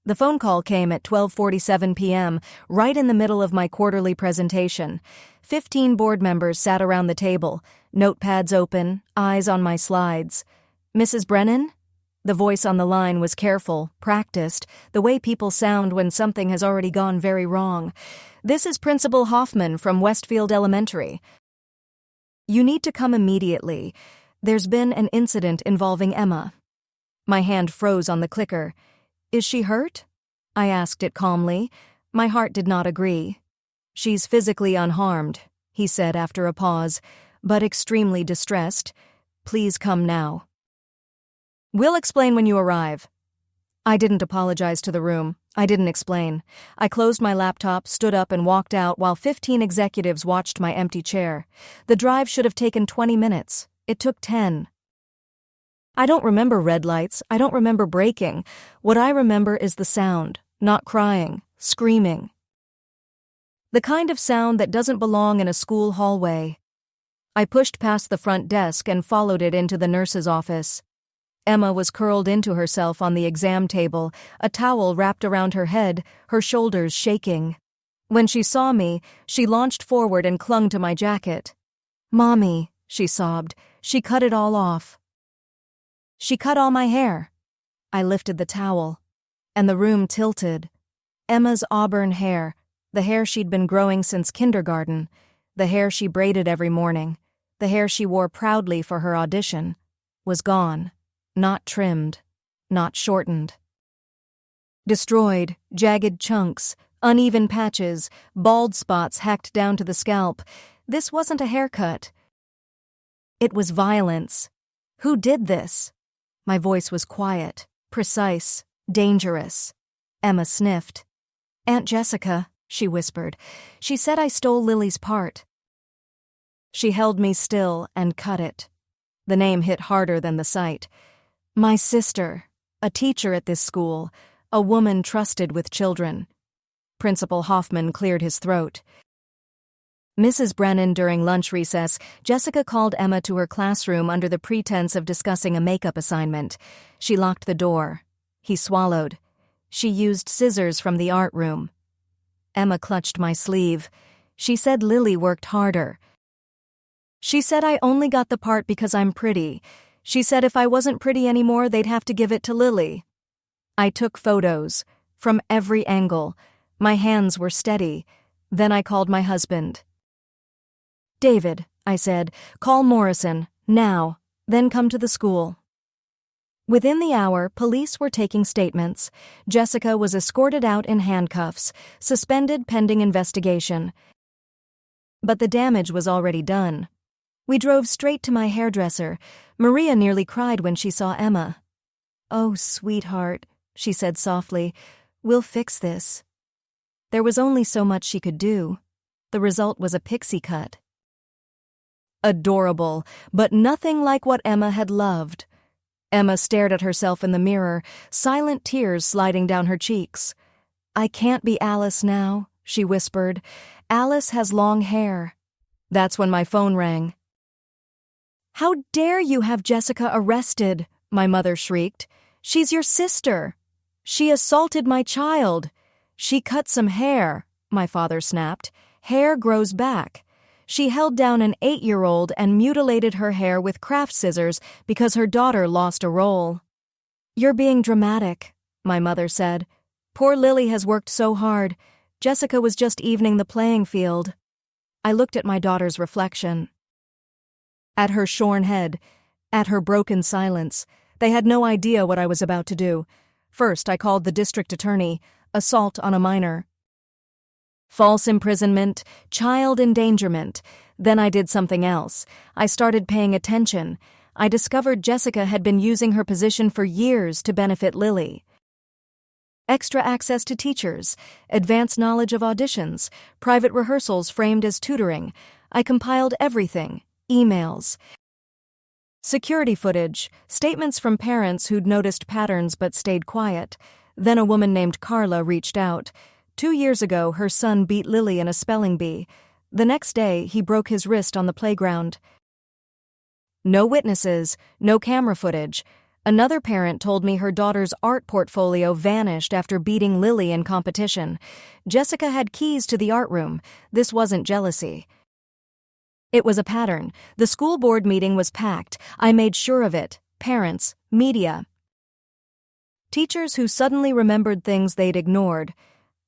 The phone call came at 12:47 p.m., right in the middle of my quarterly presentation. 15 board members sat around the table, notepads open, eyes on my slides. "Mrs. Brennan?" The voice on the line was careful, practiced, the way people sound when something has already gone very wrong. "This is Principal Hoffman from Westfield Elementary. You need to come immediately. There's been an incident involving Emma." My hand froze on the clicker. "Is she hurt?" I asked it calmly. My heart did not agree. "She's physically unharmed," he said after a pause, "but extremely distressed. Please come now." "We'll explain when you arrive." I didn't apologize to the room. I didn't explain. I closed my laptop, stood up, and walked out while 15 executives watched my empty chair. The drive should have taken 20 minutes. It took 10. I don't remember red lights. I don't remember braking. What I remember is the sound, not crying, screaming. The kind of sound that doesn't belong in a school hallway. I pushed past the front desk and followed it into the nurse's office. Emma was curled into herself on the exam table, a towel wrapped around her head, her shoulders shaking. When she saw me, she launched forward and clung to my jacket. "Mommy," she sobbed, "she cut it all off. She cut all my hair." I lifted the towel, and the room tilted. Emma's auburn hair, the hair she'd been growing since kindergarten, the hair she braided every morning, the hair she wore proudly for her audition, was gone. Not trimmed, not shortened. Destroyed, jagged chunks, uneven patches, bald spots hacked down to the scalp. This wasn't a haircut. It was violence. Who did this? My voice was quiet, precise, dangerous. Emma sniffed. "Aunt Jessica," she whispered. "She said I stole Lily's part." She held me still and cut it. The name hit harder than the sight. My sister, a teacher at this school, a woman trusted with children. Principal Hoffman cleared his throat. "Mrs. Brennan, during lunch recess, Jessica called Emma to her classroom under the pretense of discussing a makeup assignment. She locked the door." He swallowed. "She used scissors from the art room." Emma clutched my sleeve. "She said Lily worked harder. She said I only got the part because I'm pretty. She said if I wasn't pretty anymore, they'd have to give it to Lily." I took photos, from every angle. My hands were steady. Then I called my husband. "David," I said, "call Morrison, now, then come to the school." Within the hour, police were taking statements. Jessica was escorted out in handcuffs, suspended pending investigation. But the damage was already done. We drove straight to my hairdresser. Maria nearly cried when she saw Emma. "Oh, sweetheart," she said softly, "we'll fix this." There was only so much she could do. The result was a pixie cut. Adorable, but nothing like what Emma had loved. Emma stared at herself in the mirror, silent tears sliding down her cheeks. "I can't be Alice now," she whispered. "Alice has long hair." That's when my phone rang. "How dare you have Jessica arrested?" my mother shrieked. "She's your sister. She assaulted my child." "She cut some hair," my father snapped. "Hair grows back." She held down an 8-year-old and mutilated her hair with craft scissors because her daughter lost a role. "You're being dramatic," my mother said. "Poor Lily has worked so hard. Jessica was just evening the playing field." I looked at my daughter's reflection. At her shorn head, at her broken silence, they had no idea what I was about to do. First, I called the district attorney. Assault on a minor. False imprisonment, child endangerment. Then I did something else. I started paying attention. I discovered Jessica had been using her position for years to benefit Lily. Extra access to teachers, advanced knowledge of auditions, private rehearsals framed as tutoring. I compiled everything. Emails. Security footage, statements from parents who'd noticed patterns but stayed quiet. Then a woman named Carla reached out. 2 years ago, her son beat Lily in a spelling bee. The next day, he broke his wrist on the playground. No witnesses, no camera footage. Another parent told me her daughter's art portfolio vanished after beating Lily in competition. Jessica had keys to the art room. This wasn't jealousy. It was a pattern. The school board meeting was packed. I made sure of it. Parents, media. Teachers who suddenly remembered things they'd ignored.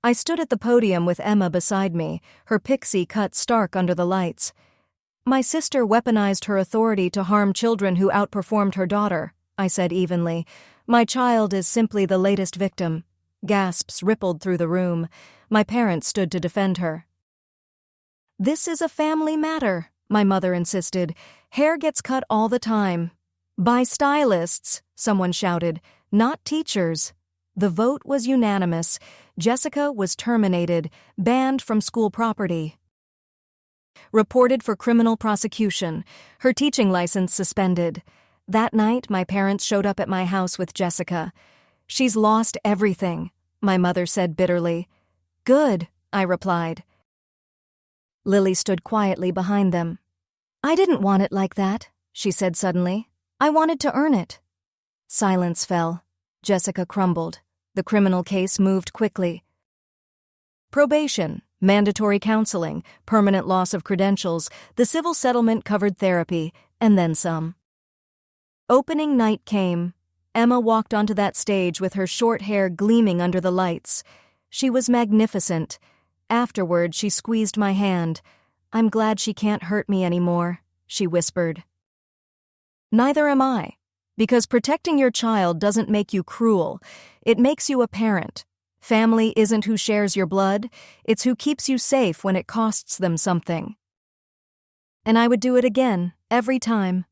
I stood at the podium with Emma beside me, her pixie cut stark under the lights. My sister weaponized her authority to harm children who outperformed her daughter, I said evenly. My child is simply the latest victim. Gasps rippled through the room. My parents stood to defend her. This is a family matter, my mother insisted. Hair gets cut all the time. By stylists, someone shouted, not teachers. The vote was unanimous. Jessica was terminated, banned from school property. Reported for criminal prosecution, her teaching license suspended. That night, my parents showed up at my house with Jessica. She's lost everything, my mother said bitterly. Good, I replied. Lily stood quietly behind them. I didn't want it like that, she said suddenly. I wanted to earn it. Silence fell. Jessica crumbled. The criminal case moved quickly. Probation, mandatory counseling, permanent loss of credentials, the civil settlement covered therapy, and then some. Opening night came. Emma walked onto that stage with her short hair gleaming under the lights. She was magnificent. Afterward, she squeezed my hand. I'm glad she can't hurt me anymore, she whispered. Neither am I, because protecting your child doesn't make you cruel. It makes you a parent. Family isn't who shares your blood, it's who keeps you safe when it costs them something. And I would do it again, every time.